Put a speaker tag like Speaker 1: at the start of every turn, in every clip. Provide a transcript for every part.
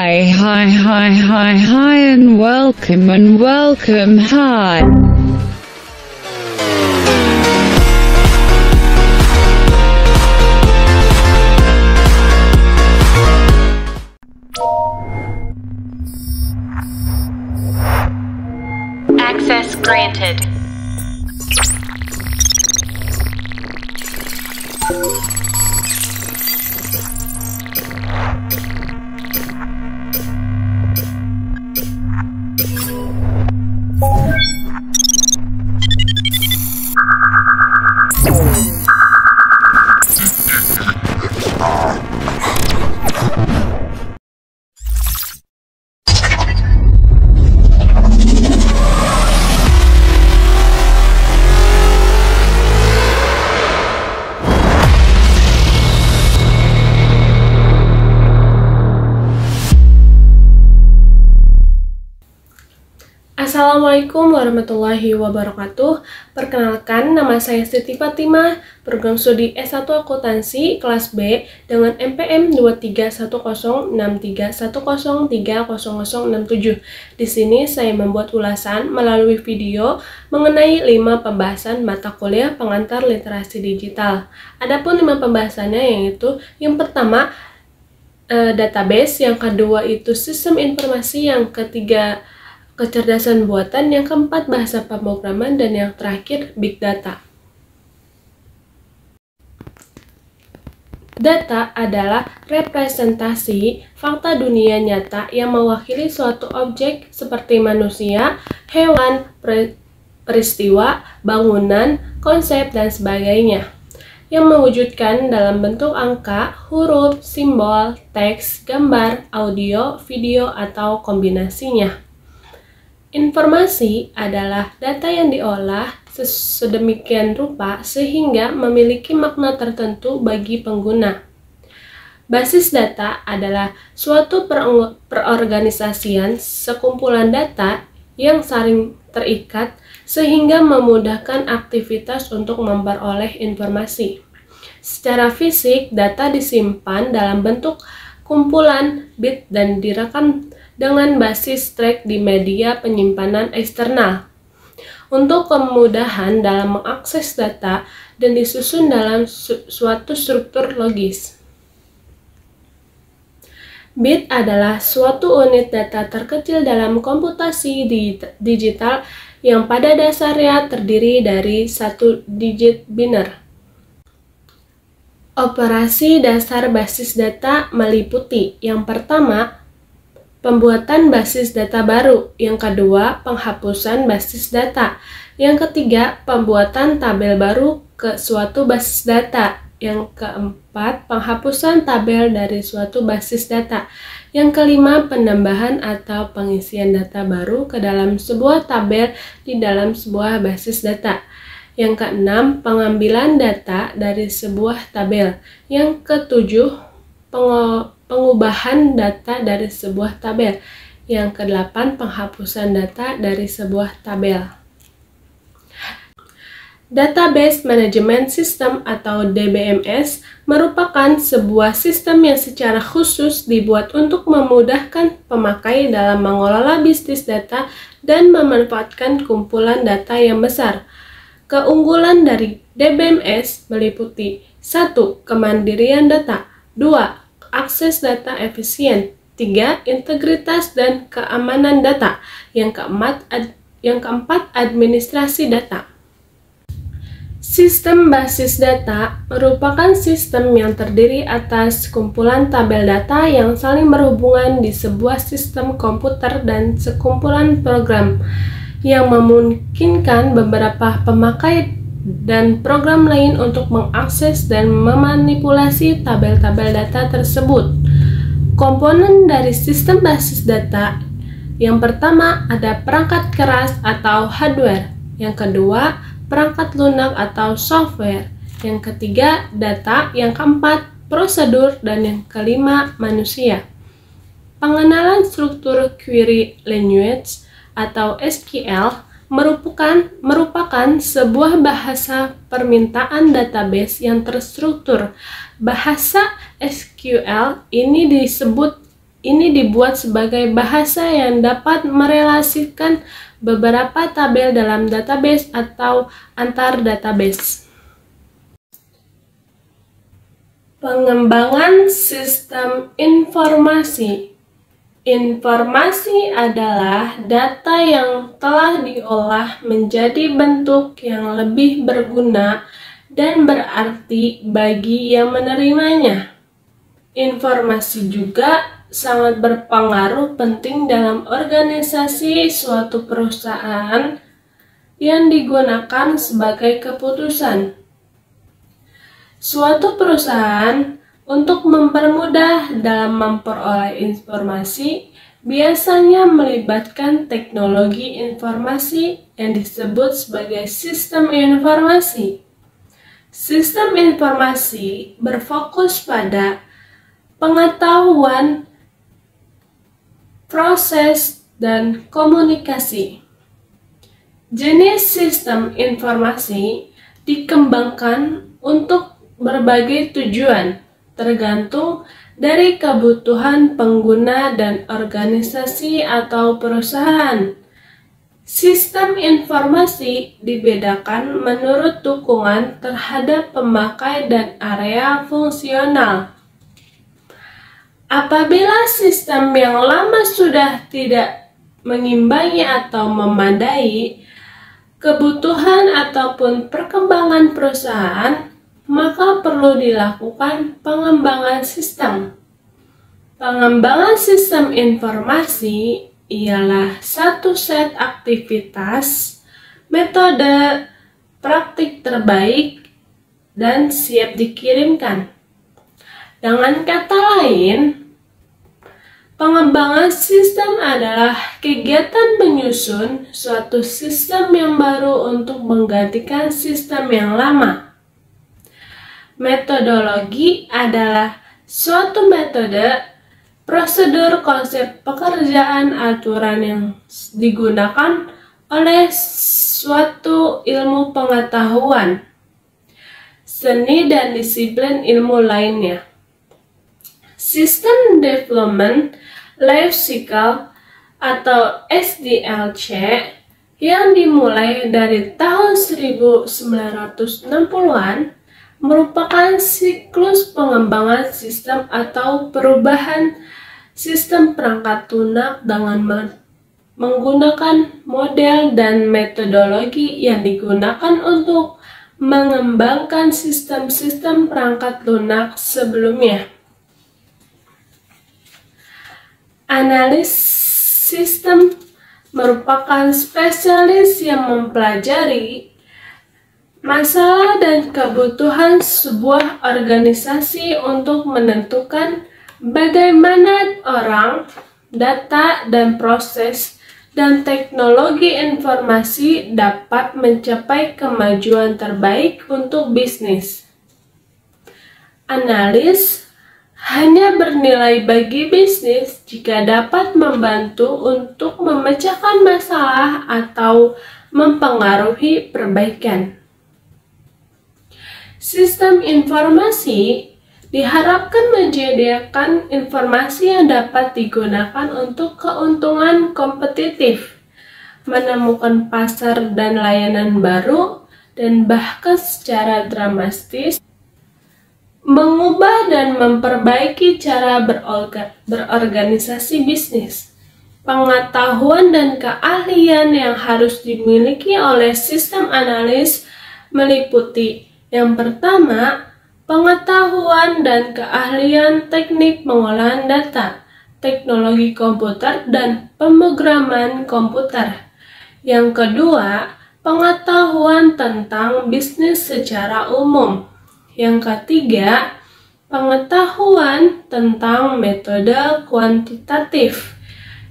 Speaker 1: Hi, and welcome, hi.
Speaker 2: Access granted.
Speaker 3: Assalamualaikum warahmatullahi wabarakatuh. Perkenalkan, nama saya Siti Fatimah, program studi S1 Akuntansi kelas B dengan NPM 2310631030067. Di sini saya membuat ulasan melalui video mengenai 5 pembahasan mata kuliah pengantar literasi digital. Adapun 5 pembahasannya yaitu yang pertama database, yang kedua itu sistem informasi, yang ketiga kecerdasan buatan, yang keempat bahasa pemrograman, dan yang terakhir big data. Data adalah representasi fakta dunia nyata yang mewakili suatu objek seperti manusia, hewan, peristiwa, bangunan, konsep, dan sebagainya, yang mewujudkan dalam bentuk angka, huruf, simbol, teks, gambar, audio, video, atau kombinasinya. Informasi adalah data yang diolah sedemikian rupa sehingga memiliki makna tertentu bagi pengguna. Basis data adalah suatu perorganisasian sekumpulan data yang saling terikat sehingga memudahkan aktivitas untuk memperoleh informasi. Secara fisik, data disimpan dalam bentuk kumpulan bit dan direkam dengan basis track di media penyimpanan eksternal. Untuk kemudahan dalam mengakses data dan disusun dalam suatu struktur logis. Bit adalah suatu unit data terkecil dalam komputasi digital yang pada dasarnya terdiri dari satu digit biner. Operasi dasar basis data meliputi yang pertama, pembuatan basis data baru, yang kedua, penghapusan basis data, yang ketiga, pembuatan tabel baru ke suatu basis data, yang keempat, penghapusan tabel dari suatu basis data, yang kelima, penambahan atau pengisian data baru ke dalam sebuah tabel di dalam sebuah basis data, yang keenam, pengambilan data dari sebuah tabel, yang ketujuh, pengubahan data dari sebuah tabel. Yang kedelapan, penghapusan data dari sebuah tabel. Database Management System atau DBMS merupakan sebuah sistem yang secara khusus dibuat untuk memudahkan pemakai dalam mengelola bisnis data dan memanfaatkan kumpulan data yang besar. Keunggulan dari DBMS meliputi 1. Kemandirian data, 2. Akses data efisien, 3. Integritas dan keamanan data, yang keempat administrasi data. Sistem basis data merupakan sistem yang terdiri atas kumpulan tabel data yang saling berhubungan di sebuah sistem komputer dan sekumpulan program yang memungkinkan beberapa pemakai dan program lain untuk mengakses dan memanipulasi tabel-tabel data tersebut. Komponen dari sistem basis data yang pertama ada perangkat keras atau hardware, yang kedua perangkat lunak atau software, yang ketiga data, yang keempat prosedur, dan yang kelima manusia. Pengenalan struktur query language atau SQL merupakan sebuah bahasa permintaan database yang terstruktur. Bahasa SQL ini disebut ini dibuat sebagai bahasa yang dapat merelasikan beberapa tabel dalam database atau antar database. Pengembangan sistem informasi. Informasi adalah data yang telah diolah menjadi bentuk yang lebih berguna dan berarti bagi yang menerimanya. Informasi juga sangat berpengaruh penting dalam organisasi suatu perusahaan yang digunakan sebagai keputusan. Suatu perusahaan untuk mempermudah dalam memperoleh informasi biasanya melibatkan teknologi informasi yang disebut sebagai sistem informasi. Sistem informasi berfokus pada pengetahuan, proses, dan komunikasi. Jenis sistem informasi dikembangkan untuk berbagai tujuan, tergantung dari kebutuhan pengguna dan organisasi atau perusahaan. Sistem informasi dibedakan menurut dukungan terhadap pemakai dan area fungsional. Apabila sistem yang lama sudah tidak mengimbangi atau memadai kebutuhan ataupun perkembangan perusahaan, maka perlu dilakukan pengembangan sistem. Pengembangan sistem informasi ialah satu set aktivitas, metode, praktik terbaik, dan siap dikirimkan. Dengan kata lain, pengembangan sistem adalah kegiatan menyusun suatu sistem yang baru untuk menggantikan sistem yang lama. Metodologi adalah suatu metode, prosedur, konsep pekerjaan, aturan yang digunakan oleh suatu ilmu pengetahuan, seni, dan disiplin ilmu lainnya. System Development Life Cycle atau SDLC yang dimulai dari tahun 1960-an merupakan siklus pengembangan sistem atau perubahan sistem perangkat lunak dengan menggunakan model dan metodologi yang digunakan untuk mengembangkan sistem-sistem perangkat lunak sebelumnya. Analis sistem merupakan spesialis yang mempelajari masalah dan kebutuhan sebuah organisasi untuk menentukan bagaimana orang, data, dan proses dan teknologi informasi dapat mencapai kemajuan terbaik untuk bisnis. Analis hanya bernilai bagi bisnis jika dapat membantu untuk memecahkan masalah atau mempengaruhi perbaikan. Sistem informasi diharapkan menyediakan informasi yang dapat digunakan untuk keuntungan kompetitif, menemukan pasar dan layanan baru, dan bahkan secara dramatis mengubah dan memperbaiki cara berorganisasi bisnis. Pengetahuan dan keahlian yang harus dimiliki oleh sistem analis meliputi: yang pertama, pengetahuan dan keahlian teknik pengolahan data, teknologi komputer, dan pemrograman komputer. Yang kedua, pengetahuan tentang bisnis secara umum. Yang ketiga, pengetahuan tentang metode kuantitatif.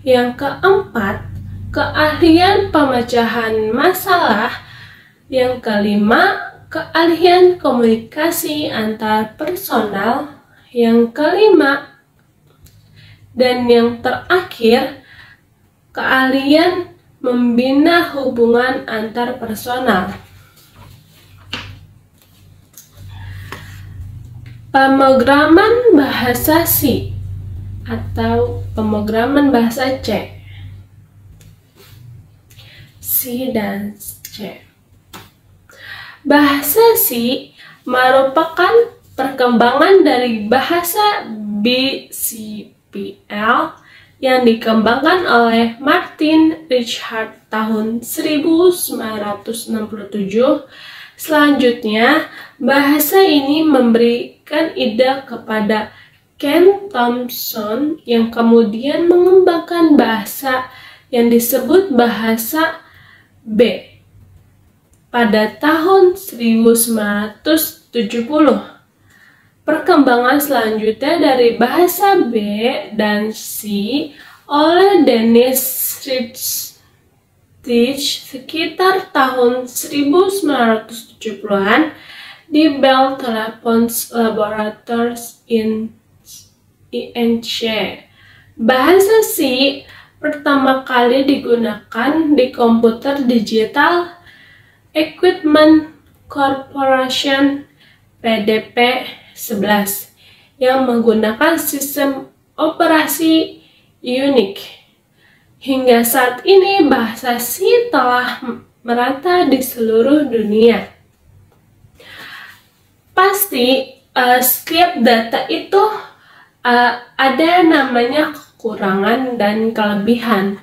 Speaker 3: Yang keempat, keahlian pemecahan masalah. Yang kelima, keahlian komunikasi antar personal. Yang kelima dan yang terakhir, keahlian membina hubungan antar personal. Pemrograman bahasa C atau pemrograman bahasa C. C dan C. Bahasa C merupakan perkembangan dari bahasa BCPL yang dikembangkan oleh Martin Richard tahun 1967. Selanjutnya, bahasa ini memberikan ide kepada Ken Thompson yang kemudian mengembangkan bahasa yang disebut bahasa B pada tahun 1970. Perkembangan selanjutnya dari bahasa B dan C oleh Dennis Ristich sekitar tahun 1970-an di Bell Telephone Laboratories in INC. Bahasa C pertama kali digunakan di komputer Digital Equipment Corporation PDP 11 yang menggunakan sistem operasi Unix. Hingga saat ini bahasa C telah merata di seluruh dunia. Pasti setiap data itu ada namanya kekurangan dan kelebihan.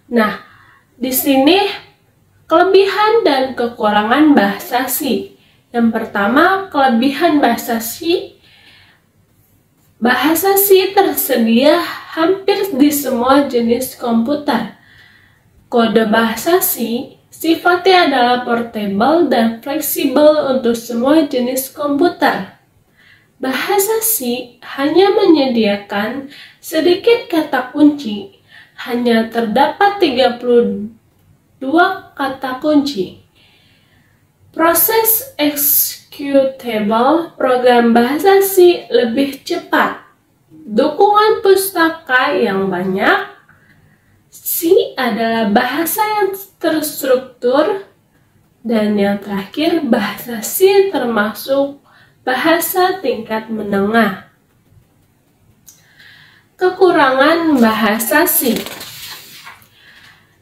Speaker 3: Nah, di sini kelebihan dan kekurangan bahasa C. Yang pertama, kelebihan bahasa C. Bahasa C tersedia hampir di semua jenis komputer. Kode bahasa C sifatnya adalah portable dan fleksibel untuk semua jenis komputer. Bahasa C hanya menyediakan sedikit kata kunci. Hanya terdapat 32 kata kunci. Proses executable program bahasa C lebih cepat. Dukungan pustaka yang banyak. C adalah bahasa yang terstruktur. Dan yang terakhir, bahasa C termasuk bahasa tingkat menengah. Kekurangan bahasa C.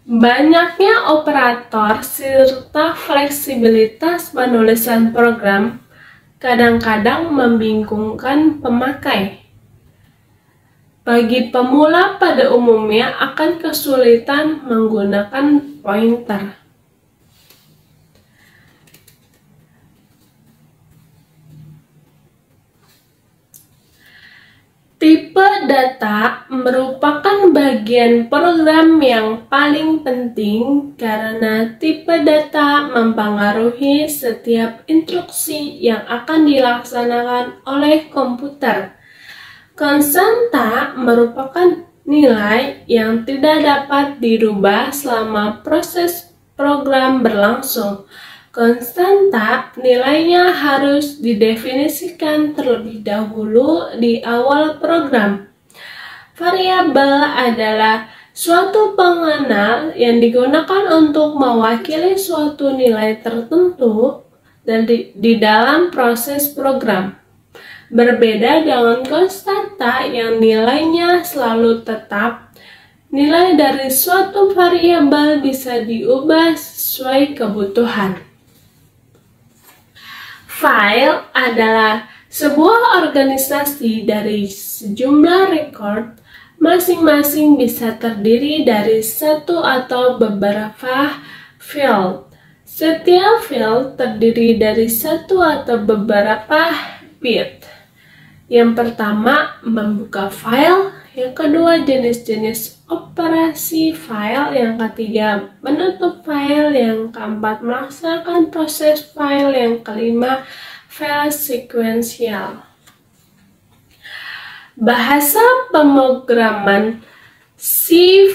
Speaker 3: Banyaknya operator serta fleksibilitas penulisan program kadang-kadang membingungkan pemakai. Bagi pemula pada umumnya akan kesulitan menggunakan pointer. Tipe data merupakan bagian program yang paling penting karena tipe data mempengaruhi setiap instruksi yang akan dilaksanakan oleh komputer. Konstanta merupakan nilai yang tidak dapat dirubah selama proses program berlangsung. Konstanta nilainya harus didefinisikan terlebih dahulu di awal program. Variabel adalah suatu pengenal yang digunakan untuk mewakili suatu nilai tertentu di dalam proses program. Berbeda dengan konstanta yang nilainya selalu tetap, nilai dari suatu variabel bisa diubah sesuai kebutuhan. File adalah sebuah organisasi dari sejumlah record, masing-masing bisa terdiri dari satu atau beberapa field. Setiap field terdiri dari satu atau beberapa bit. Yang pertama, membuka file. Yang kedua, jenis-jenis operasi file. Yang ketiga, menutup file. Yang keempat, melaksanakan proses file. Yang kelima, file sequential. Bahasa pemrograman C++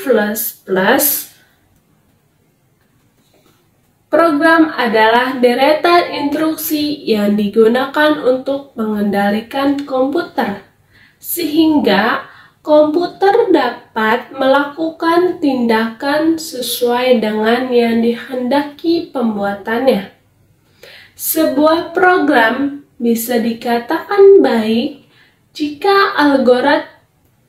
Speaker 3: program adalah deretan instruksi yang digunakan untuk mengendalikan komputer, sehingga komputer dapat melakukan tindakan sesuai dengan yang dihendaki pembuatannya. Sebuah program bisa dikatakan baik jika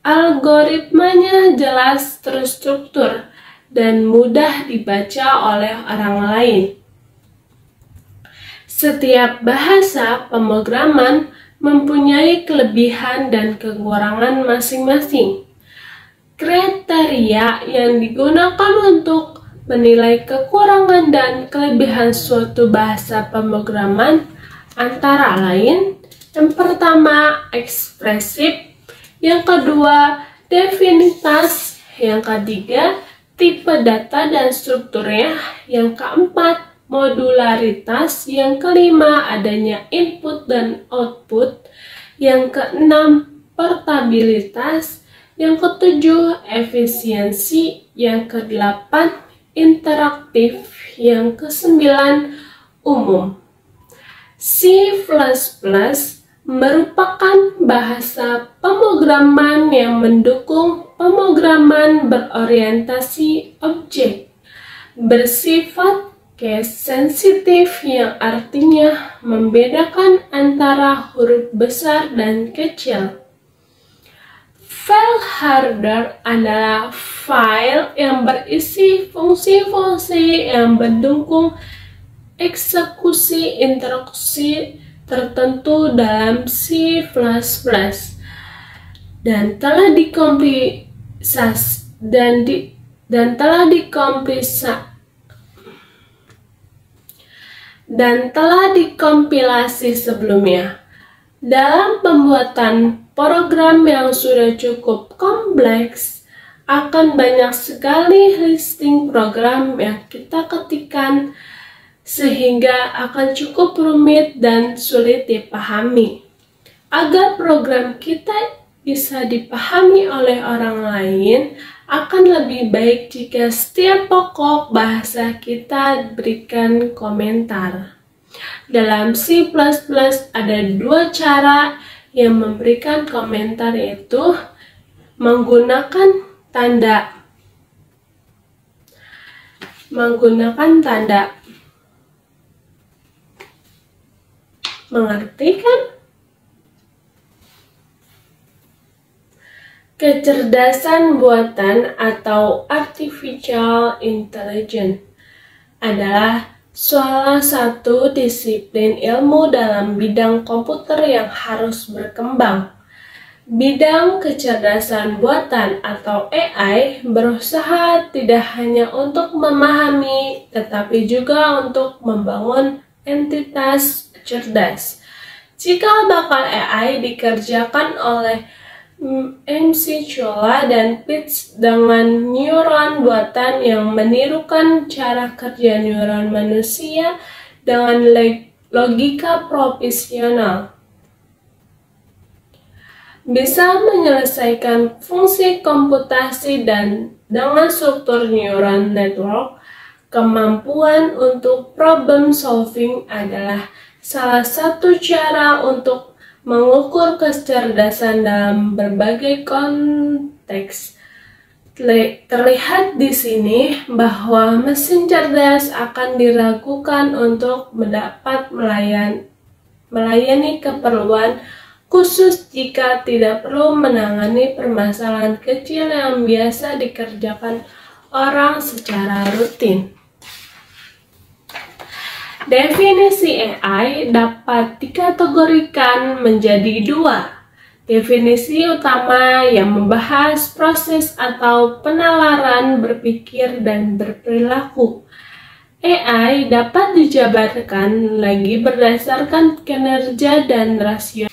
Speaker 3: Algoritmanya jelas terstruktur dan mudah dibaca oleh orang lain. Setiap bahasa pemrograman mempunyai kelebihan dan kekurangan masing-masing. Kriteria yang digunakan untuk menilai kekurangan dan kelebihan suatu bahasa pemrograman antara lain, yang pertama ekspresif, yang kedua definitas, yang ketiga tipe data dan strukturnya, yang keempat modularitas, yang kelima adanya input dan output, yang keenam portabilitas, yang ketujuh efisiensi, yang kedelapan interaktif, yang kesembilan umum. C++ merupakan bahasa pemrograman yang mendukung pemrograman berorientasi objek, bersifat case sensitif, yang artinya membedakan antara huruf besar dan kecil. File header adalah file yang berisi fungsi-fungsi yang mendukung eksekusi instruksi tertentu dalam C++ dan telah dikompilasi sebelumnya. Dalam pembuatan program yang sudah cukup kompleks, akan banyak sekali listing program yang kita ketikkan sehingga akan cukup rumit dan sulit dipahami. Agar program kita bisa dipahami oleh orang lain, akan lebih baik jika setiap pokok bahasa kita berikan komentar. Dalam C++ ada dua cara yang memberikan komentar, yaitu menggunakan tanda. Mengerti kan? Kecerdasan buatan atau artificial intelligence adalah salah satu disiplin ilmu dalam bidang komputer yang harus berkembang. Bidang kecerdasan buatan atau AI berusaha tidak hanya untuk memahami, tetapi juga untuk membangun entitas cerdas. Jika bakal AI dikerjakan oleh MC Chola dan dengan neuron buatan yang menirukan cara kerja neuron manusia dengan logika profesional, bisa menyelesaikan fungsi komputasi dan dengan struktur neural network. Kemampuan untuk problem solving adalah salah satu cara untuk mengukur kecerdasan dalam berbagai konteks. Terlihat di sini bahwa mesin cerdas akan diragukan untuk dapat melayani keperluan khusus jika tidak perlu menangani permasalahan kecil yang biasa dikerjakan orang secara rutin. Definisi AI dapat dikategorikan menjadi dua. Definisi utama yang membahas proses atau penalaran berpikir dan berperilaku. AI dapat dijabarkan lagi berdasarkan kinerja dan rasio.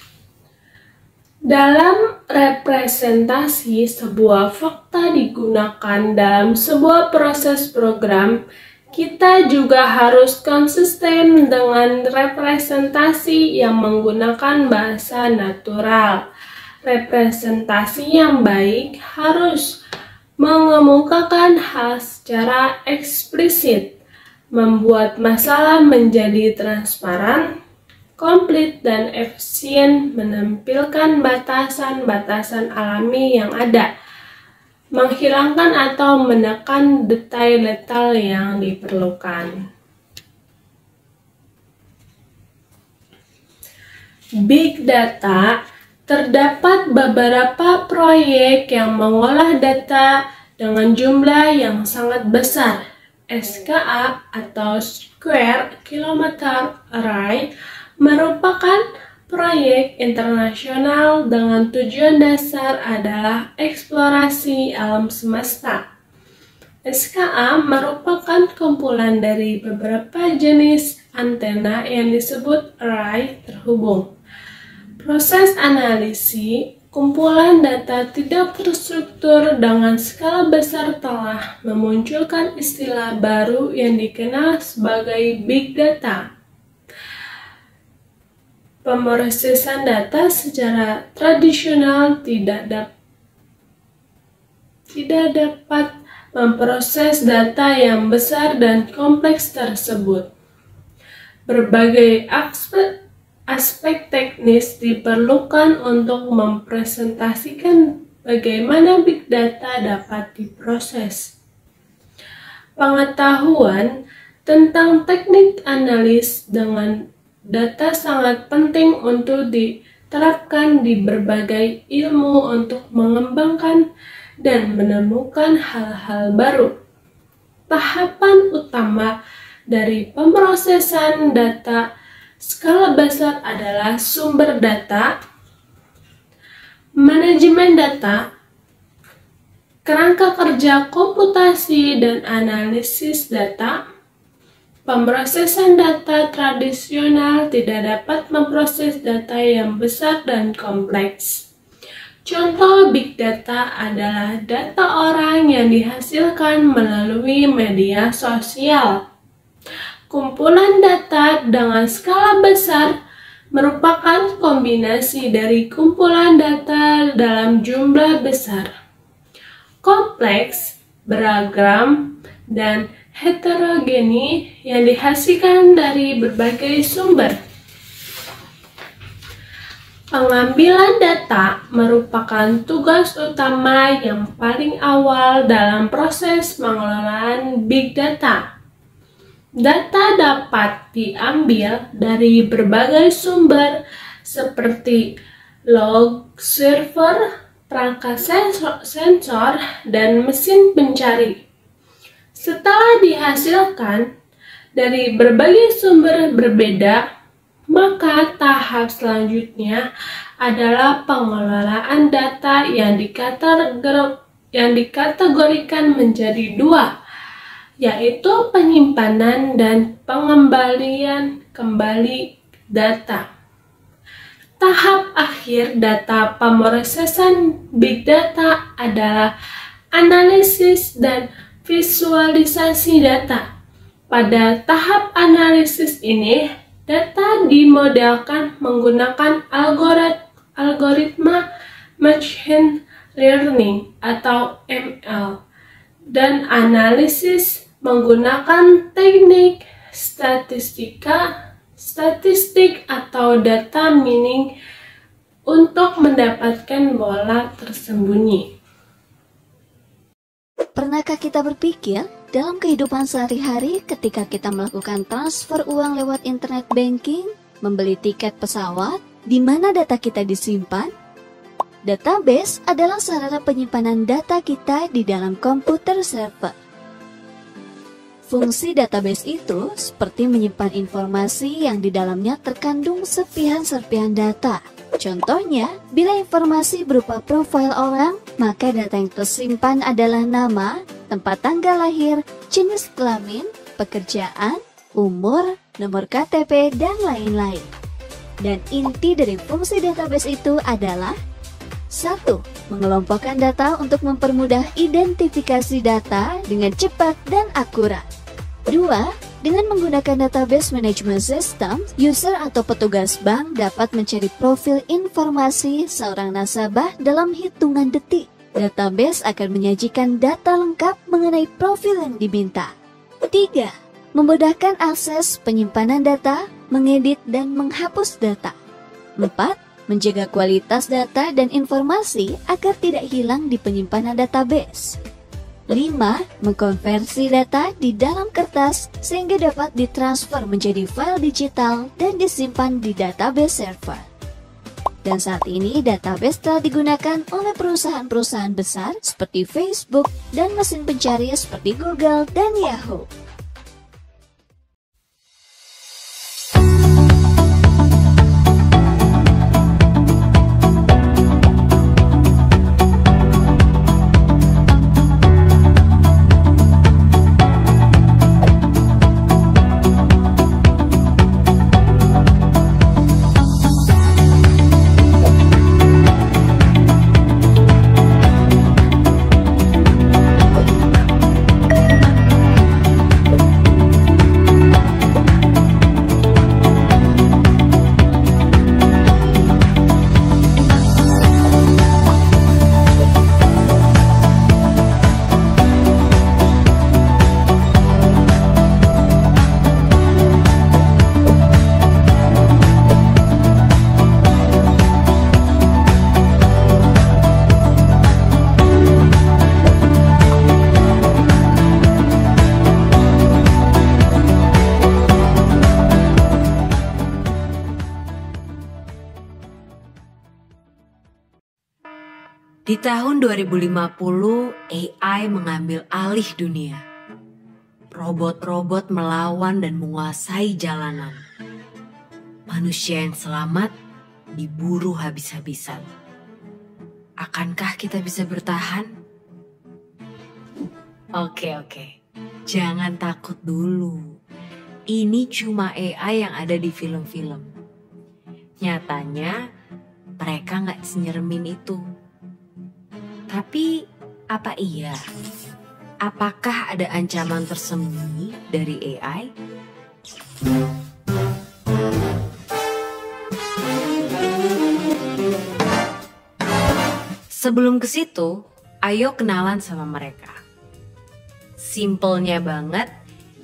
Speaker 3: Dalam representasi, sebuah fakta digunakan dalam sebuah proses program. Kita juga harus konsisten dengan representasi yang menggunakan bahasa natural. Representasi yang baik harus mengemukakan hal secara eksplisit, membuat masalah menjadi transparan, komplit, dan efisien, menampilkan batasan-batasan alami yang ada, menghilangkan atau menekan detail-detail yang diperlukan. Big data Terdapat beberapa proyek yang mengolah data dengan jumlah yang sangat besar. SKA atau Square Kilometer Array merupakan proyek internasional dengan tujuan dasar adalah eksplorasi alam semesta. SKA merupakan kumpulan dari beberapa jenis antena yang disebut array terhubung. Proses analisis kumpulan data tidak terstruktur dengan skala besar telah memunculkan istilah baru yang dikenal sebagai big data. Pemrosesan data secara tradisional tidak dapat memproses data yang besar dan kompleks tersebut. Berbagai aspek teknis diperlukan untuk mempresentasikan bagaimana big data dapat diproses. Pengetahuan tentang teknik analis dengan data sangat penting untuk diterapkan di berbagai ilmu untuk mengembangkan dan menemukan hal-hal baru. Tahapan utama dari pemrosesan data skala besar adalah sumber data, manajemen data, kerangka kerja komputasi dan analisis data. Pemrosesan data tradisional tidak dapat memproses data yang besar dan kompleks. Contoh big data adalah data orang yang dihasilkan melalui media sosial. Kumpulan data dengan skala besar merupakan kombinasi dari kumpulan data dalam jumlah besar, kompleks, beragam, dan heterogeni yang dihasilkan dari berbagai sumber. Pengambilan data merupakan tugas utama yang paling awal dalam proses pengelolaan big data. Data dapat diambil dari berbagai sumber seperti log server, perangkat sensor, dan mesin pencari. Setelah dihasilkan dari berbagai sumber berbeda, maka tahap selanjutnya adalah pengelolaan data yang dikategorikan menjadi dua, yaitu penyimpanan dan pengembalian kembali data. Tahap akhir data pemrosesan big data adalah analisis dan visualisasi data. Pada tahap analisis ini, data dimodelkan menggunakan algoritma machine learning atau ML, dan analisis menggunakan teknik statistik atau data mining untuk mendapatkan bola tersembunyi.
Speaker 4: Pernahkah kita berpikir dalam kehidupan sehari-hari ketika kita melakukan transfer uang lewat internet banking, membeli tiket pesawat, di mana data kita disimpan? Database adalah sarana penyimpanan data kita di dalam komputer server. Fungsi database itu seperti menyimpan informasi yang di dalamnya terkandung serpihan-serpihan data. Contohnya, bila informasi berupa profil orang, maka data yang tersimpan adalah nama, tempat tanggal lahir, jenis kelamin, pekerjaan, umur, nomor KTP, dan lain-lain. Dan inti dari fungsi database itu adalah 1. Mengelompokkan data untuk mempermudah identifikasi data dengan cepat dan akurat. 2. Dengan menggunakan database management system, user atau petugas bank dapat mencari profil informasi seorang nasabah dalam hitungan detik. Database akan menyajikan data lengkap mengenai profil yang diminta. 3. Memudahkan akses penyimpanan data, mengedit dan menghapus data. 4. Menjaga kualitas data dan informasi agar tidak hilang di penyimpanan database. 5. Mengkonversi data di dalam kertas sehingga dapat ditransfer menjadi file digital dan disimpan di database server. Dan saat ini database telah digunakan oleh perusahaan-perusahaan besar seperti Facebook dan mesin pencari seperti Google dan Yahoo.
Speaker 5: Di tahun 2050, AI mengambil alih dunia. Robot-robot melawan dan menguasai jalanan. Manusia yang selamat diburu habis-habisan. Akankah kita bisa bertahan? Oke. Jangan takut dulu. Ini cuma AI yang ada di film-film. Nyatanya, mereka nggak senyeremin itu. Tapi apa iya? Apakah ada ancaman tersembunyi dari AI? Sebelum ke situ, ayo kenalan sama mereka. Simpelnya banget,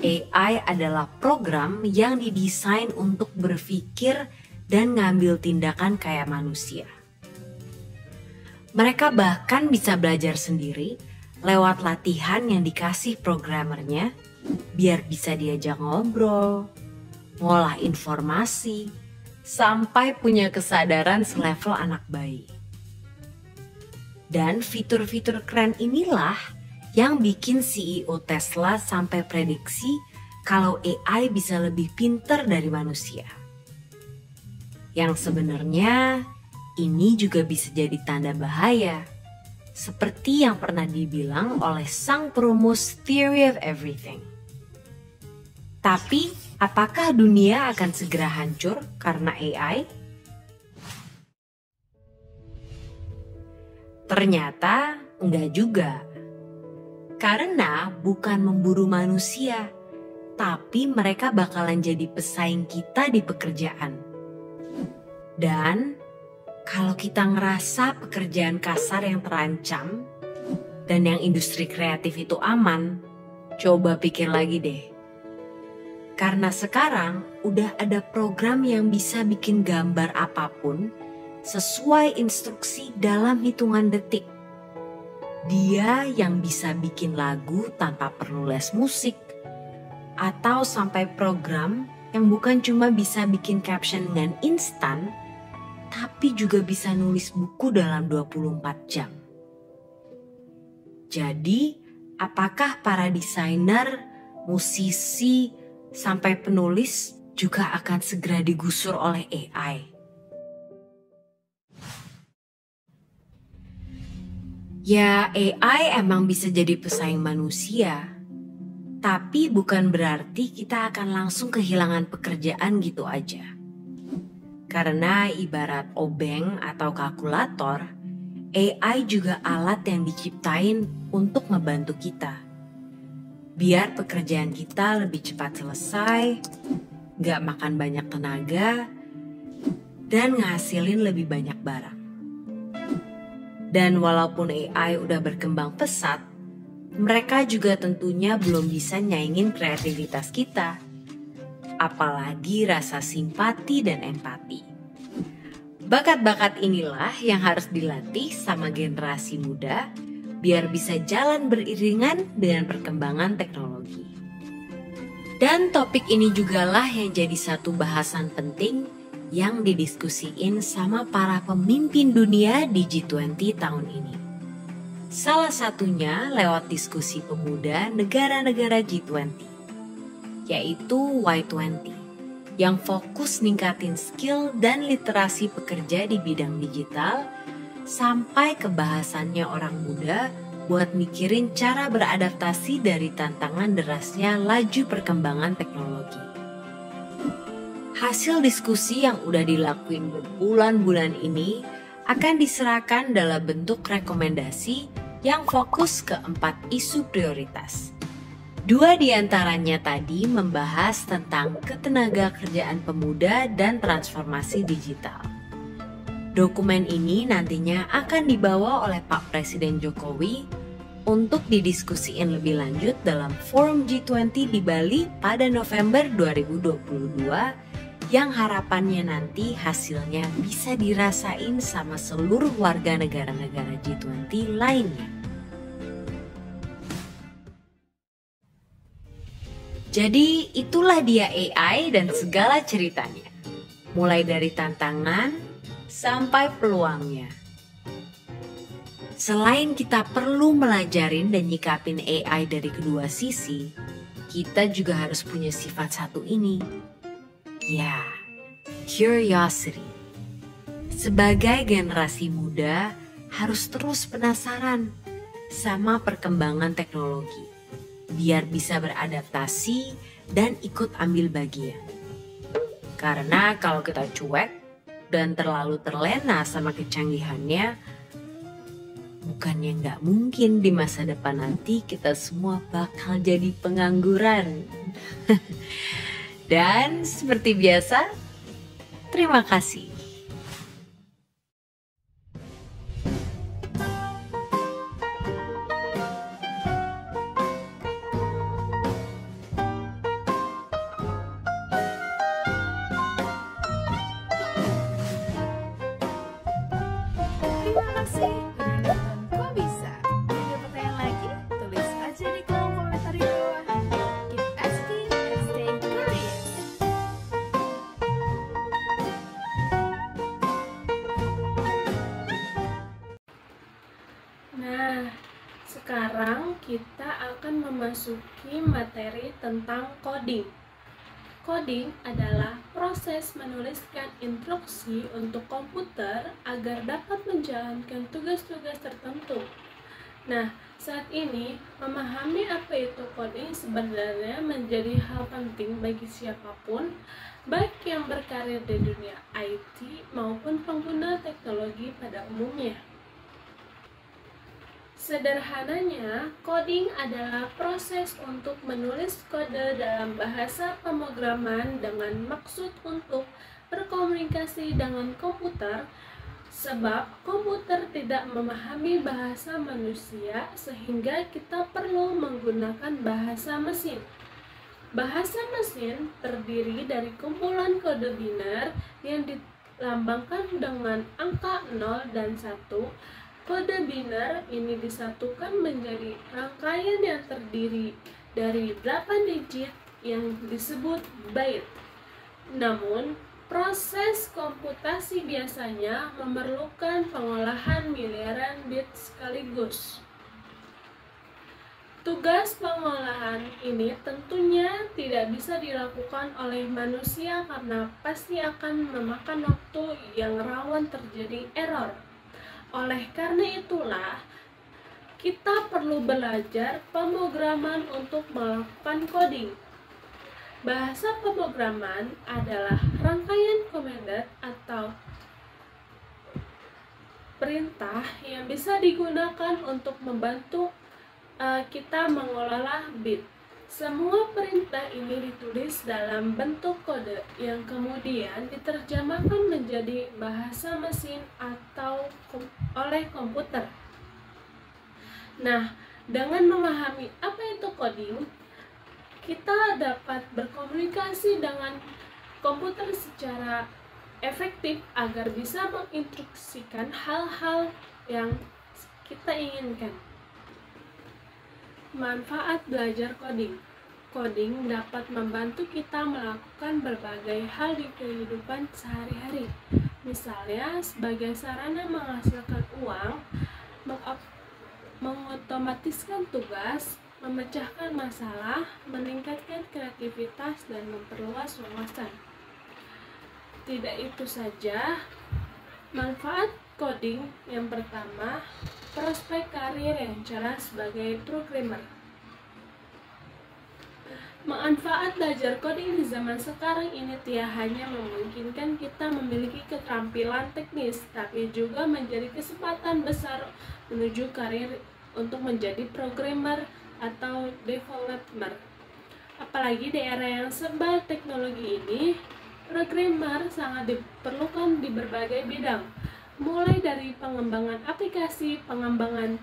Speaker 5: AI adalah program yang didesain untuk berpikir dan ngambil tindakan kayak manusia. Mereka bahkan bisa belajar sendiri lewat latihan yang dikasih programmernya biar bisa diajak ngobrol, ngolah informasi, sampai punya kesadaran selevel anak bayi. Dan fitur-fitur keren inilah yang bikin CEO Tesla sampai prediksi kalau AI bisa lebih pintar dari manusia. Yang sebenarnya ini juga bisa jadi tanda bahaya, seperti yang pernah dibilang oleh sang perumus Theory of Everything. Tapi, apakah dunia akan segera hancur karena AI? Ternyata enggak juga. Karena bukan memburu manusia, tapi mereka bakalan jadi pesaing kita di pekerjaan. Dan kalau kita ngerasa pekerjaan kasar yang terancam dan yang industri kreatif itu aman, coba pikir lagi deh. Karena sekarang udah ada program yang bisa bikin gambar apapun sesuai instruksi dalam hitungan detik. Dia yang bisa bikin lagu tanpa perlu les musik, atau sampai program yang bukan cuma bisa bikin caption dengan instan, tapi juga bisa nulis buku dalam 24 jam. Jadi, apakah para desainer, musisi, sampai penulis juga akan segera digusur oleh AI? Ya, AI emang bisa jadi pesaing manusia, tapi bukan berarti kita akan langsung kehilangan pekerjaan gitu aja. Karena ibarat obeng atau kalkulator, AI juga alat yang diciptain untuk membantu kita. Biar pekerjaan kita lebih cepat selesai, gak makan banyak tenaga, dan ngasilin lebih banyak barang. Dan walaupun AI udah berkembang pesat, mereka juga tentunya belum bisa nyaingin kreativitas kita. Apalagi rasa simpati dan empati. Bakat-bakat inilah yang harus dilatih sama generasi muda biar bisa jalan beriringan dengan perkembangan teknologi. Dan topik ini jugalah yang jadi satu bahasan penting yang didiskusiin sama para pemimpin dunia di G20 tahun ini. Salah satunya lewat diskusi pemuda negara-negara G20, yaitu Y20, yang fokus ningkatin skill dan literasi pekerja di bidang digital sampai ke bahasannya orang muda buat mikirin cara beradaptasi dari tantangan derasnya laju perkembangan teknologi. Hasil diskusi yang udah dilakuin berbulan-bulan ini akan diserahkan dalam bentuk rekomendasi yang fokus ke 4 isu prioritas. 2 diantaranya tadi membahas tentang ketenaga kerjaan pemuda dan transformasi digital. Dokumen ini nantinya akan dibawa oleh Pak Presiden Jokowi untuk didiskusiin lebih lanjut dalam Forum G20 di Bali pada November 2022 yang harapannya nanti hasilnya bisa dirasain sama seluruh warga negara-negara G20 lainnya. Jadi itulah dia AI dan segala ceritanya. Mulai dari tantangan sampai peluangnya. Selain kita perlu melajarin dan nyikapin AI dari kedua sisi, kita juga harus punya sifat satu ini. Ya, curiosity. Sebagai generasi muda harus terus penasaran sama perkembangan teknologi, biar bisa beradaptasi dan ikut ambil bagian. Karena kalau kita cuek dan terlalu terlena sama kecanggihannya, bukannya nggak mungkin di masa depan nanti kita semua bakal jadi pengangguran. Dan seperti biasa, terima kasih.
Speaker 6: Terima kasih udah nonton Kok Bisa. Ada pertanyaan lagi? Tulis aja di kolom komentar di bawah. Keep asking and stay curious.
Speaker 3: Nah, sekarang kita akan memasuki materi tentang coding. Coding adalah proses menuliskan instruksi untuk komputer agar dapat menjalankan tugas-tugas tertentu. Nah, saat ini memahami apa itu coding sebenarnya menjadi hal penting bagi siapapun, baik yang berkarir di dunia IT maupun pengguna teknologi pada umumnya. Sederhananya, coding adalah proses untuk menulis kode dalam bahasa pemrograman dengan maksud untuk berkomunikasi dengan komputer, sebab komputer tidak memahami bahasa manusia sehingga kita perlu menggunakan bahasa mesin. Bahasa mesin terdiri dari kumpulan kode biner yang dilambangkan dengan angka 0 dan 1. Kode biner ini disatukan menjadi rangkaian yang terdiri dari 8 digit yang disebut byte. Namun, proses komputasi biasanya memerlukan pengolahan miliaran bit sekaligus. Tugas pengolahan ini tentunya tidak bisa dilakukan oleh manusia karena pasti akan memakan waktu yang rawan terjadi error. Oleh karena itulah, kita perlu belajar pemrograman untuk melakukan coding. Bahasa pemrograman adalah rangkaian komandan atau perintah yang bisa digunakan untuk membantu kita mengelola bit. Semua perintah ini ditulis dalam bentuk kode yang kemudian diterjemahkan menjadi bahasa mesin atau oleh komputer. Nah, dengan memahami apa itu coding, kita dapat berkomunikasi dengan komputer secara efektif agar bisa menginstruksikan hal-hal yang kita inginkan. Manfaat belajar coding. coding dapat membantu kita melakukan berbagai hal di kehidupan sehari-hari. Misalnya, sebagai sarana menghasilkan uang, mengotomatiskan tugas, memecahkan masalah, meningkatkan kreativitas, dan memperluas wawasan. Tidak itu saja, manfaat coding yang pertama, prospek karir yang cerah sebagai programmer. Manfaat belajar coding di zaman sekarang ini tidak hanya memungkinkan kita memiliki keterampilan teknis, tapi juga menjadi kesempatan besar menuju karir untuk menjadi programmer atau developer. Apalagi di era yang serba teknologi ini, programmer sangat diperlukan di berbagai bidang, mulai dari pengembangan aplikasi, pengembangan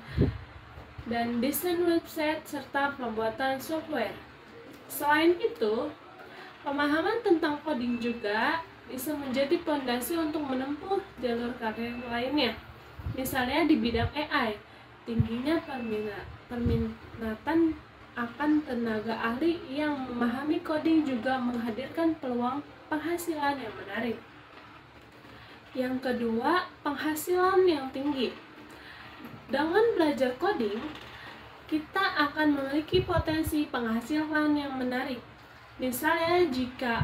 Speaker 3: dan desain website, serta pembuatan software. Selain itu, pemahaman tentang coding juga bisa menjadi fondasi untuk menempuh jalur karir lainnya. Misalnya di bidang AI, tingginya permintaan akan tenaga ahli yang memahami coding juga menghadirkan peluang penghasilan yang menarik. Yang kedua, penghasilan yang tinggi. Dengan belajar coding, kita akan memiliki potensi penghasilan yang menarik. Misalnya, jika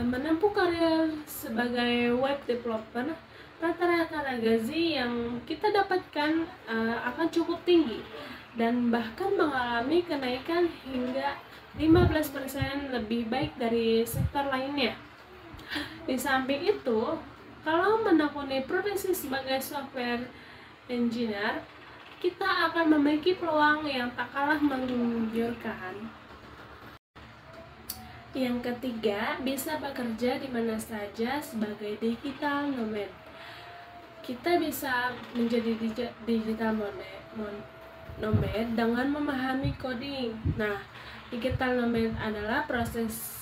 Speaker 3: menempuh karir sebagai web developer, rata-rata gaji yang kita dapatkan akan cukup tinggi dan bahkan mengalami kenaikan hingga 15% lebih baik dari sektor lainnya. Di samping itu, kalau menekuni profesi sebagai software engineer, kita akan memiliki peluang yang tak kalah menggiurkan. Yang ketiga, bisa bekerja di mana saja sebagai digital nomad. Kita bisa menjadi digital nomad dengan memahami coding. Nah, digital nomad adalah prosesi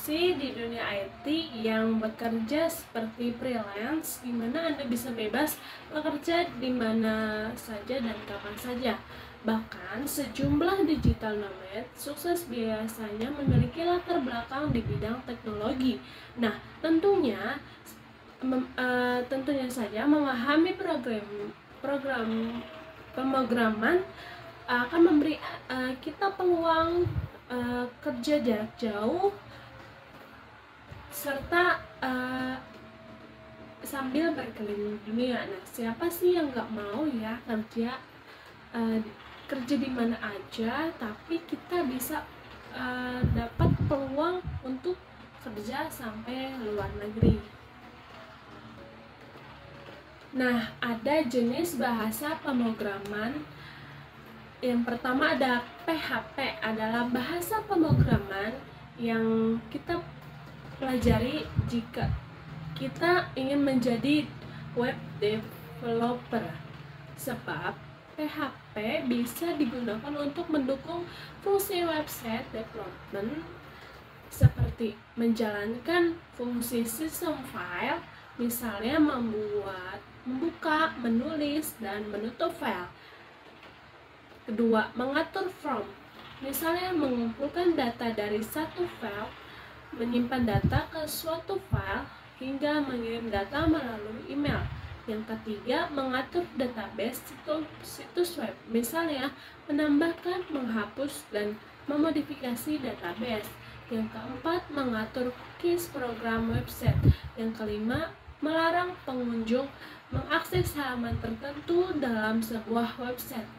Speaker 3: di dunia IT yang bekerja seperti freelance, di mana Anda bisa bebas bekerja di mana saja dan kapan saja. Bahkan sejumlah digital nomad sukses biasanya memiliki latar belakang di bidang teknologi. Nah, tentunya saja memahami pemrograman akan memberi kita peluang kerja jarak jauh serta sambil berkeliling dunia. Nah, siapa sih yang nggak mau ya kerja di mana aja, tapi kita bisa dapat peluang untuk kerja sampai luar negeri. Nah, ada jenis bahasa pemrograman. Yang pertama ada PHP, adalah bahasa pemrograman yang kita pelajari jika kita ingin menjadi web developer, sebab PHP bisa digunakan untuk mendukung fungsi website development seperti menjalankan fungsi sistem file, misalnya membuka, menulis, dan menutup file. Kedua, mengatur form, misalnya mengumpulkan data dari satu file, menyimpan data ke suatu file, hingga mengirim data melalui email. Yang ketiga, mengatur database situs web, misalnya menambahkan, menghapus, dan memodifikasi database. Yang keempat, mengatur cookies program website. Yang kelima, melarang pengunjung mengakses halaman tertentu dalam sebuah website.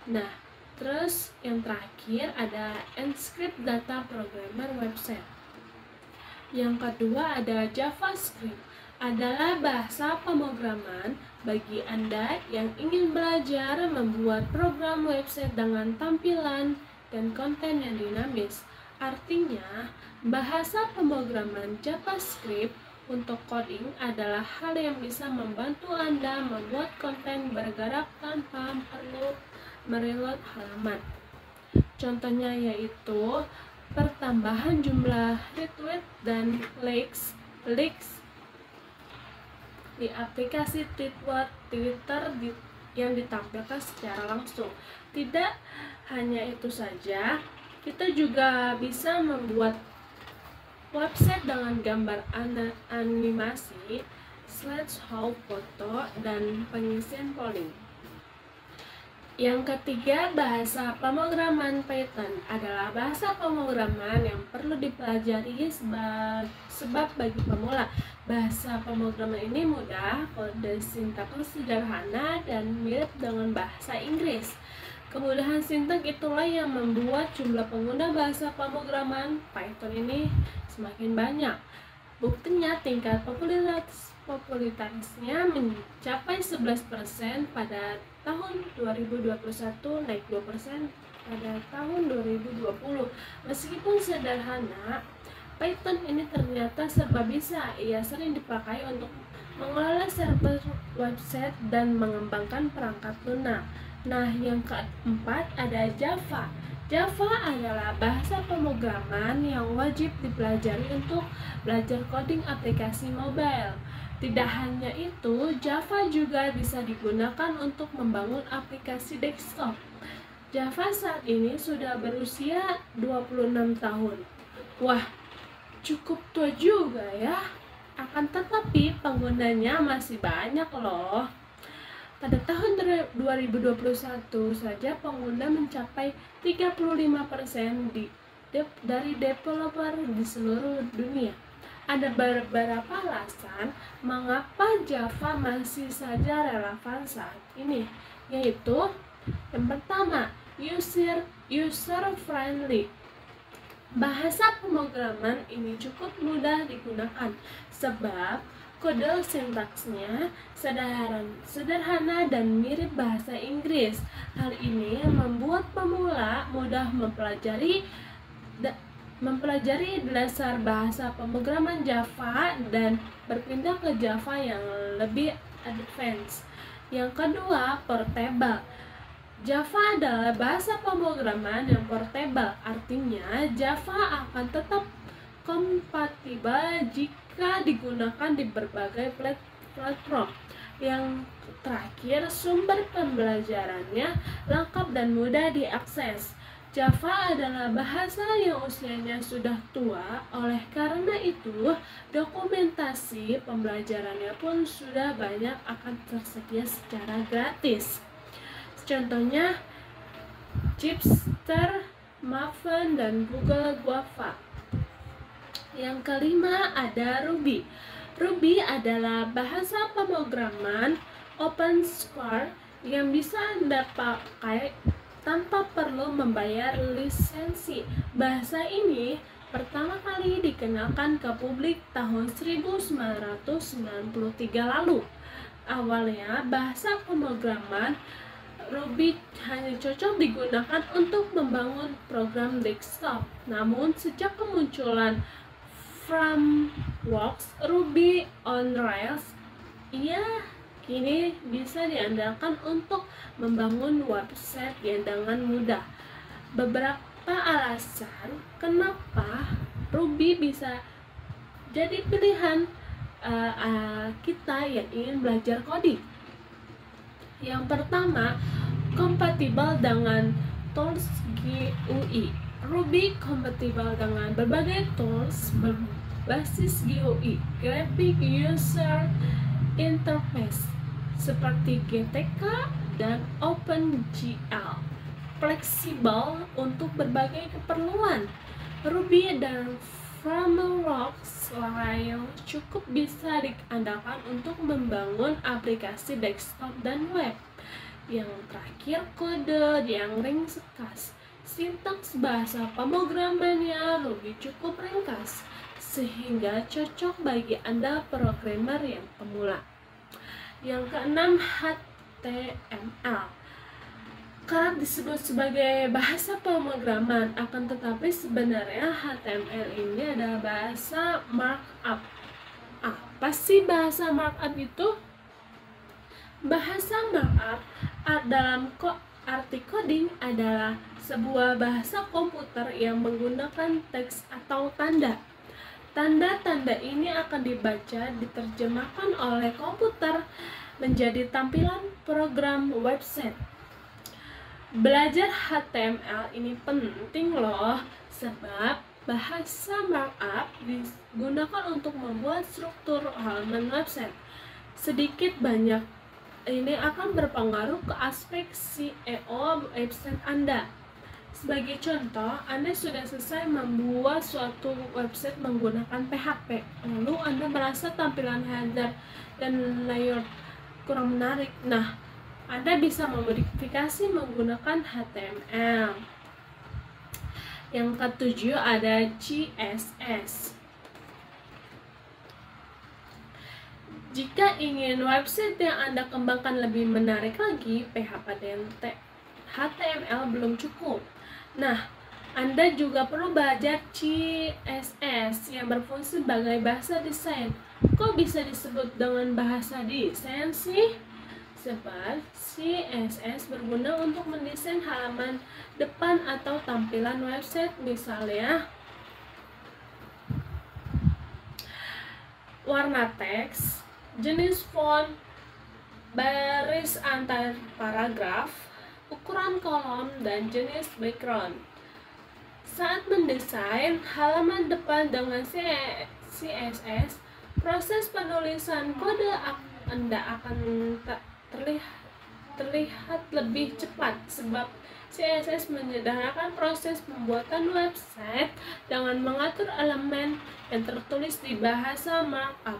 Speaker 3: Nah, terus yang terakhir ada encrypt data programmer website. Yang kedua ada JavaScript, adalah bahasa pemrograman bagi Anda yang ingin belajar membuat program website dengan tampilan dan konten yang dinamis. Artinya, bahasa pemrograman JavaScript untuk coding adalah hal yang bisa membantu Anda membuat konten bergerak tanpa perlu mereload halaman. Contohnya yaitu pertambahan jumlah retweet dan likes di aplikasi Twitter yang ditampilkan secara langsung. Tidak hanya itu saja, Kita juga bisa membuat website dengan gambar animasi, slideshow foto, dan pengisian polling. Yang ketiga, bahasa pemrograman Python adalah bahasa pemrograman yang perlu dipelajari sebab bagi pemula. Bahasa pemrograman ini mudah, kode sintaks sederhana, dan mirip dengan bahasa Inggris. Kemudahan sintaks itulah yang membuat jumlah pengguna bahasa pemrograman Python ini semakin banyak. Buktinya tingkat popularitasnya mencapai 11% pada tahun 2021, naik 2% pada tahun 2020. Meskipun sederhana, Python ini ternyata serba bisa. Ia sering dipakai untuk mengelola server website dan mengembangkan perangkat lunak. Nah, yang keempat ada Java. Java adalah bahasa pemrograman yang wajib dipelajari untuk belajar coding aplikasi mobile. Tidak hanya itu, Java juga bisa digunakan untuk membangun aplikasi desktop. Java saat ini sudah berusia 26 tahun. Wah, cukup tua juga ya. Akan tetapi penggunanya masih banyak loh. Pada tahun 2021 saja pengguna mencapai 35% dari developer di seluruh dunia. Ada beberapa alasan mengapa Java masih saja relevan saat ini, yaitu yang pertama, user friendly. Bahasa pemrograman ini cukup mudah digunakan sebab kode sintaksnya sederhana dan mirip bahasa Inggris. Hal ini membuat pemula mudah mempelajari dasar bahasa pemrograman Java dan berpindah ke Java yang lebih advance. Yang kedua, portable. Java adalah bahasa pemrograman yang portable, artinya Java akan tetap kompatibel jika digunakan di berbagai platform. Yang terakhir, sumber pembelajarannya lengkap dan mudah diakses. Java adalah bahasa yang usianya sudah tua, oleh karena itu dokumentasi pembelajarannya pun sudah banyak akan tersedia secara gratis. Contohnya Chipster, Maven, dan Google Guava. Yang kelima ada Ruby. Ruby adalah bahasa pemrograman open source yang bisa Anda pakai tanpa perlu membayar lisensi. Bahasa ini pertama kali dikenalkan ke publik tahun 1993 lalu. Awalnya bahasa pemrograman Ruby hanya cocok digunakan untuk membangun program desktop. Namun sejak kemunculan frameworks Ruby on Rails, ia kini bisa diandalkan untuk membangun website dengan mudah. Beberapa alasan kenapa Ruby bisa jadi pilihan kita yang ingin belajar coding. Yang pertama, kompatibel dengan tools GUI. Ruby kompatibel dengan berbagai tools berbasis GUI, Graphic User Interface, seperti GTK dan OpenGL. Fleksibel untuk berbagai keperluan. Ruby dan frameworks lain cukup bisa diandalkan untuk membangun aplikasi desktop dan web. Yang terakhir, kode yang ringkas. Sintaks bahasa pemrogramannya Ruby cukup ringkas, sehingga cocok bagi Anda programmer yang pemula. Yang keenam, HTML. Kerap disebut sebagai bahasa pemrograman, akan tetapi sebenarnya HTML ini adalah bahasa markup. Apa sih bahasa markup itu? Bahasa markup dalam arti coding adalah sebuah bahasa komputer yang menggunakan teks atau tanda. Tanda-tanda ini akan dibaca, diterjemahkan oleh komputer menjadi tampilan program website. Belajar HTML ini penting loh, sebab bahasa markup digunakan untuk membuat struktur halaman website. Sedikit banyak ini akan berpengaruh ke aspek SEO website Anda. Sebagai contoh, Anda sudah selesai membuat suatu website menggunakan PHP, lalu Anda merasa tampilan header dan layout kurang menarik. Nah, Anda bisa memodifikasi menggunakan HTML. Yang ketujuh ada CSS. Jika ingin website yang Anda kembangkan lebih menarik lagi, PHP dan HTML belum cukup. Nah, Anda juga perlu belajar CSS yang berfungsi sebagai bahasa desain. Kok bisa disebut dengan bahasa desain sih? Sebab CSS berguna untuk mendesain halaman depan atau tampilan website, misalnya warna teks, jenis font, baris antar paragraf, ukuran kolom, dan jenis background. Saat mendesain halaman depan dengan CSS, proses penulisan kode Anda akan terlihat lebih cepat, sebab CSS menyederhanakan proses pembuatan website dengan mengatur elemen yang tertulis di bahasa markup.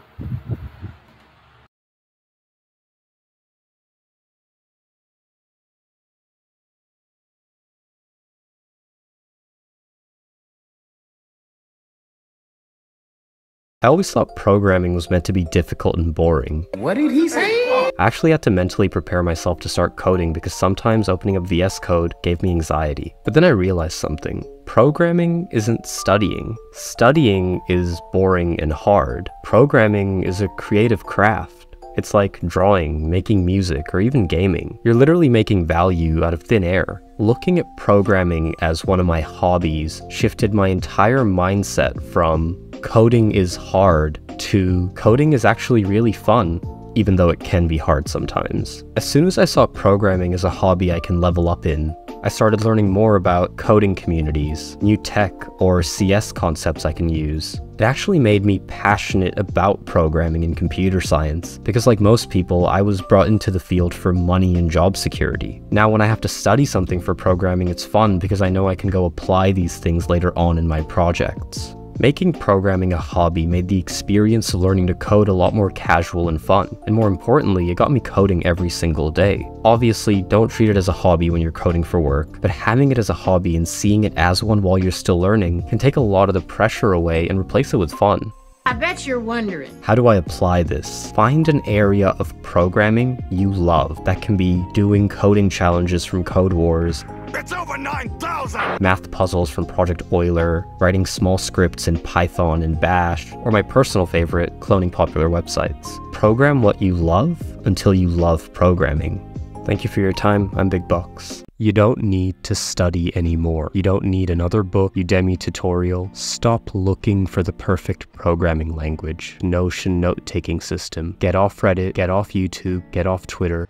Speaker 7: I always thought programming was meant to be difficult and boring.
Speaker 8: What did he say?
Speaker 7: I actually had to mentally prepare myself to start coding because sometimes opening up VS Code gave me anxiety. But then I realized something. Programming isn't studying. Studying is boring and hard. Programming is a creative craft. It's like drawing, making music, or even gaming. You're literally making value out of thin air. Looking at programming as one of my hobbies shifted my entire mindset from coding is hard to coding is actually really fun, even though it can be hard sometimes. As soon as I saw programming as a hobby I can level up in, I started learning more about coding communities, new tech or CS concepts I can use. It actually made me passionate about programming and computer science, because like most people, I was brought into the field for money and job security. Now when I have to study something for programming, it's fun because I know I can go apply these things later on in my projects. Making programming a hobby made the experience of learning to code a lot more casual and fun, and more importantly, it got me coding every single day. Obviously, don't treat it as a hobby when you're coding for work, but having it as a hobby and seeing it as one while you're still learning can take a lot of the pressure away and replace it with fun.
Speaker 6: I bet you're wondering.
Speaker 7: How do I apply this? Find an area of programming you love. That can be doing coding challenges from Code Wars,
Speaker 8: It's over 9,000!
Speaker 7: math puzzles from Project Euler, writing small scripts in Python and Bash, or my personal favorite, cloning popular websites. Program what you love until you love programming. Thank you for your time. I'm Big Bucks. You don't need to study anymore. You don't need another book, Udemy tutorial. Stop looking for the perfect programming language, Notion note-taking system. Get off Reddit, get off YouTube, get off Twitter.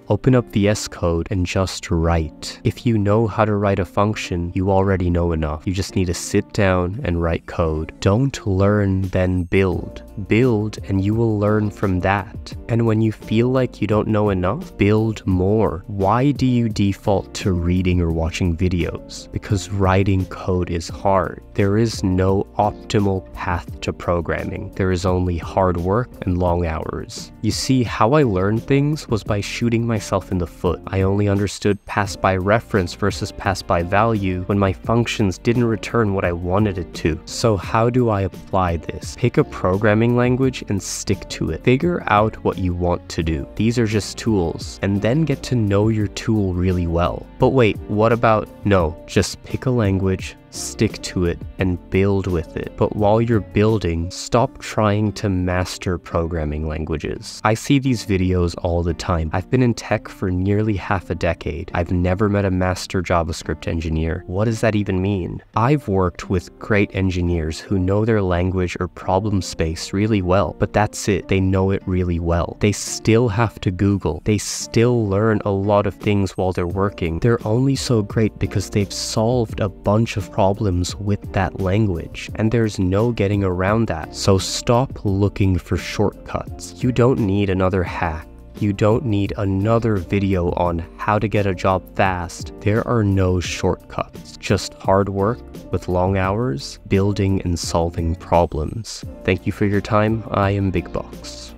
Speaker 7: Open up VS Code and just write. If you know how to write a function, you already know enough. You just need to sit down and write code. Don't learn, then build. Build and you will learn from that. And when you feel like you don't know enough, build more. Why do you default to reading or watching videos? Because writing code is hard. There is no optimal path to programming. There is only hard work and long hours. You see, how I learned things was by shooting myself in the foot. I only understood pass by reference versus pass by value when my functions didn't return what I wanted it to. So how do I apply this? Pick a programming language and stick to it. Figure out what you want to do. These are just tools, and then get to know your tool really well. But wait, what about no? Just pick a language, stick to it, and build with it. But while you're building, stop trying to master programming languages. I see these videos all the time. I've been in tech for nearly half a decade. I've never met a master JavaScript engineer. What does that even mean? I've worked with great engineers who know their language or problem space really well, but that's it. They know it really well. They still have to Google. They still learn a lot of things while they're working. They're only so great because they've solved a bunch of problems with that language, and there's no getting around that. So stop looking for shortcuts. You don't need another hack. You don't need another video on how to get a job fast. There are no shortcuts, just hard work with long hours, building and solving problems. Thank you for your time. I am Big Box.